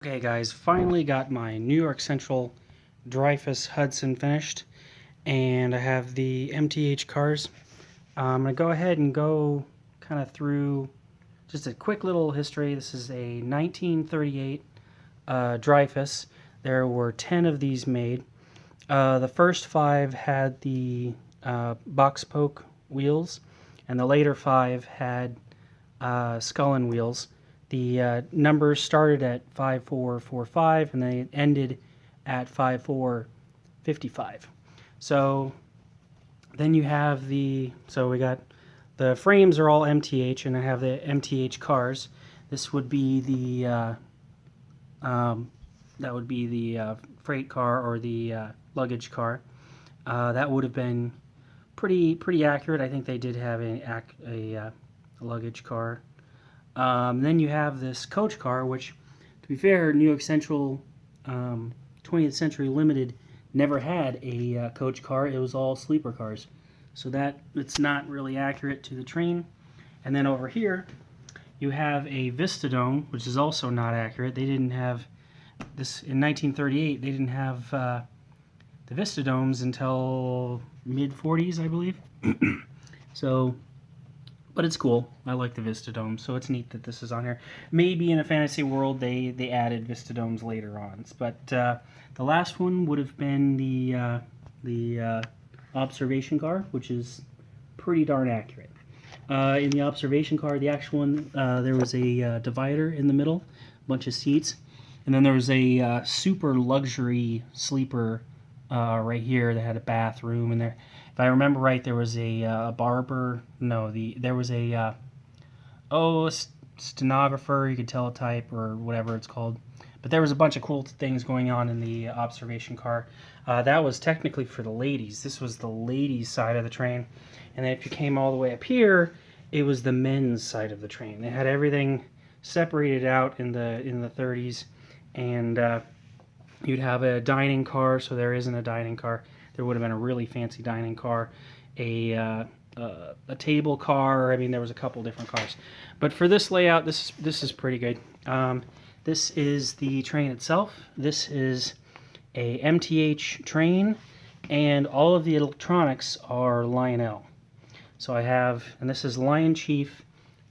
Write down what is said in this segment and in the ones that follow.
Okay guys, finally got my New York Central Dreyfuss Hudson finished, and I have the MTH cars. I'm going to go ahead and go kind of through just a quick little history. This is a 1938 Dreyfuss. There were 10 of these made. The first 5 had the box poke wheels, and the later 5 had Scullin wheels. The numbers started at 5445 and they ended at 5455. So then you have so we got the frames are all MTH, and I have the MTH cars. This would be the that would be the freight car or the luggage car. That would have been pretty accurate. I think they did have a luggage car. Then you have this coach car, which, to be fair, New York Central 20th Century Limited never had a coach car. It was all sleeper cars. So it's not really accurate to the train. And then over here, you have a Vista Dome, which is also not accurate. They didn't have this in 1938. They didn't have the Vista Domes until mid-40s, I believe. So... but it's cool. I like the Vista Dome, so it's neat that this is on here. Maybe in a fantasy world they added Vista Domes later on. But the last one would have been the observation car, which is pretty darn accurate. In the observation car, the actual one, there was a divider in the middle, a bunch of seats, and then there was a super luxury sleeper right here that had a bathroom in there. If I remember right, there was a barber. No, there was a stenographer. You could teletype or whatever it's called. But there was a bunch of cool things going on in the observation car. That was technically for the ladies. This was the ladies' side of the train. And then if you came all the way up here, it was the men's side of the train. They had everything separated out in the 30s, and you'd have a dining car. So there isn't a dining car. There would have been a really fancy dining car, a table car. I mean, there was a couple different cars. But for this layout, this is pretty good. This is the train itself. This is a MTH train, and all of the electronics are Lionel. So I have, and this is Lionchief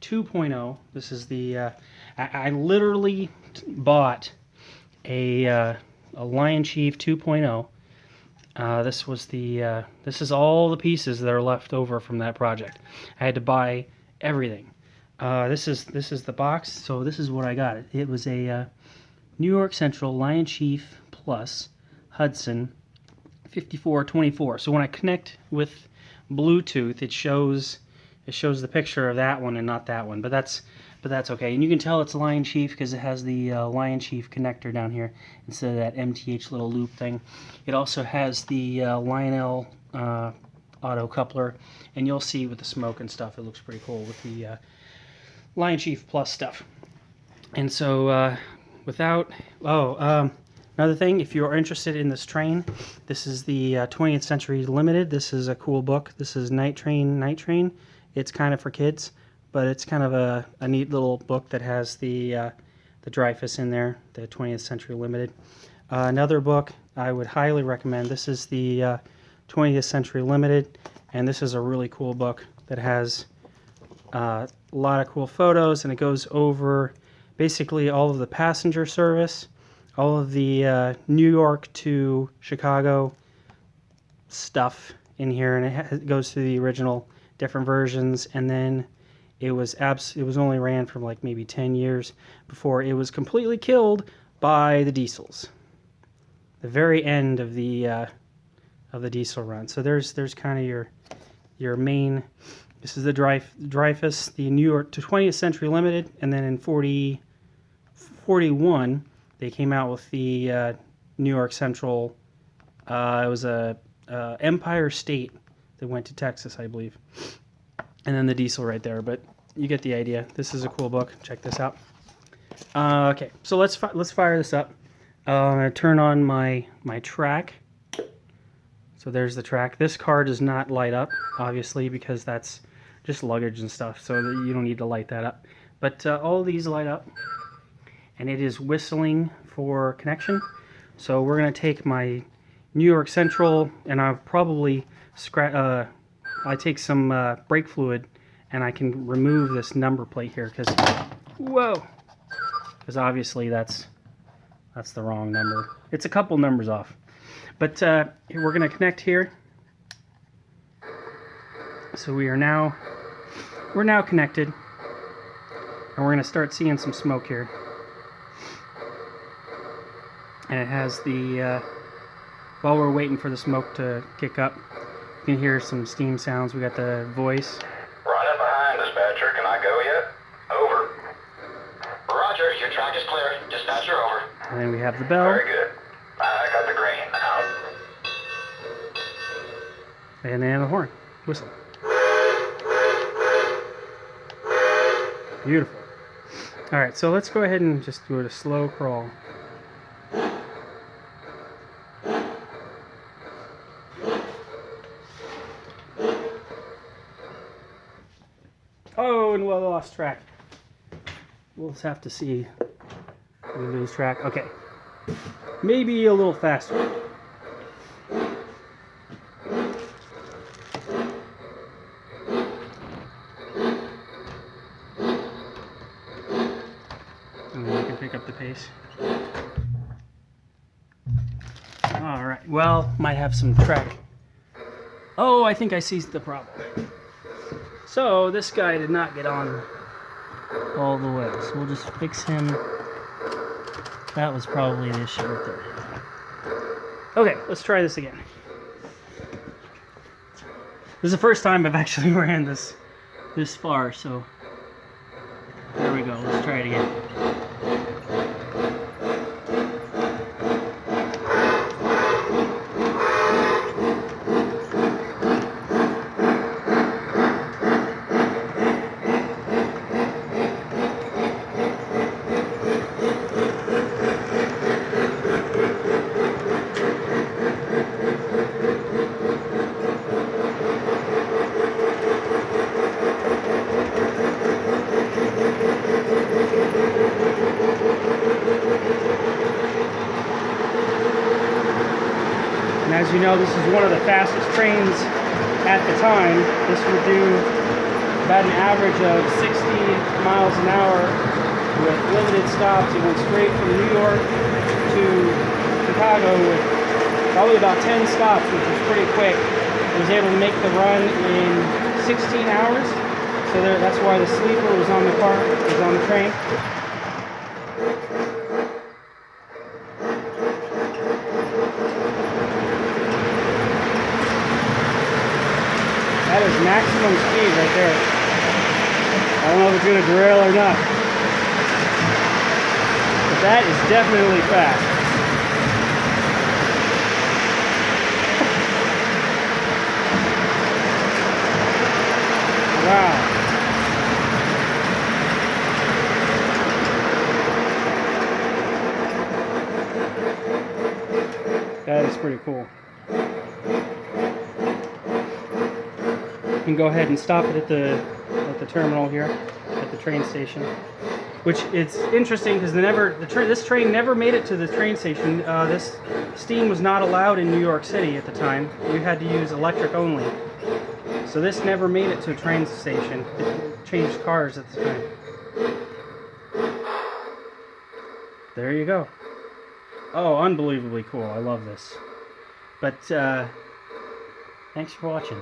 2.0. This is the, I literally bought a Lionchief 2.0. This is all the pieces that are left over from that project. I had to buy everything. This is the box. So this is what I got. It was a New York Central Lionchief Plus Hudson 5424. So when I connect with Bluetooth, it shows the picture of that one and not that one. But that's okay. And you can tell it's Lionchief because it has the Lionchief connector down here instead of that MTH little loop thing. It also has the Lionel auto coupler, and you'll see with the smoke and stuff, it looks pretty cool with the Lionchief Plus stuff. And so another thing, if you're interested in this train, this is the 20th Century Limited. This is a cool book. This is Night Train. It's kind of for kids, but it's kind of a neat little book that has the Dreyfuss in there, the 20th Century Limited. Another book I would highly recommend. This is the 20th Century Limited, and this is a really cool book that has a lot of cool photos, and it goes over basically all of the passenger service, all of the New York to Chicago stuff in here, and it goes through the original different versions, and then it was only ran for like maybe 10 years before it was completely killed by the diesels. The very end of the diesel run. So there's kind of your main. This is the Dreyfuss, the New York to 20th Century Limited, and then in 41 they came out with the New York Central. It was a Empire State that went to Texas, I believe. And then the diesel right there, but you get the idea. This is a cool book. Check this out. Okay, so let's fire this up. I'm going to turn on my track. So there's the track. This car does not light up, obviously, because that's just luggage and stuff, so you don't need to light that up. But all of these light up. and it is whistling for connection. So we're going to take my New York Central, and I'll probably I take some brake fluid, and I can remove this number plate here because, whoa, because obviously that's the wrong number. It's a couple numbers off, but we're going to connect here. So we're now connected, and we're going to start seeing some smoke here. And it has the while we're waiting for the smoke to kick up, you can hear some steam sounds. We got the voice. Running behind, dispatcher. Can I go yet? Over. Roger, your track is clear. Dispatcher, over. And then we have the bell. Very good. I got the green. Out. And then the horn. Whistle. Beautiful. Alright, so let's go ahead and just do a slow crawl. Oh, and we lost track. We'll just have to see if we lose track. Okay. Maybe a little faster. And then we can pick up the pace. Alright, well, might have some track. Oh, I think I seized the problem. So, this guy did not get on all the way, so we'll just fix him. That was probably the issue right there. Okay, let's try this again. This is the first time I've actually ran this far, so there we go. Let's try it again. And as you know, this is one of the fastest trains at the time. This would do about an average of 60 miles an hour with limited stops. It went straight from New York to Chicago with probably about 10 stops, which is pretty quick. It was able to make the run in 16 hours. So that's why the sleeper was on the train. That is maximum speed right there. I don't know if it's going to derail or not. But that is definitely fast. Wow. That is pretty cool. You can go ahead and stop it at the terminal here, at the train station. Which it's interesting because this train never made it to the train station. This steam was not allowed in New York City at the time. You had to use electric only. So this never made it to a train station. It changed cars at the time. There you go. Oh, unbelievably cool. I love this. But thanks for watching.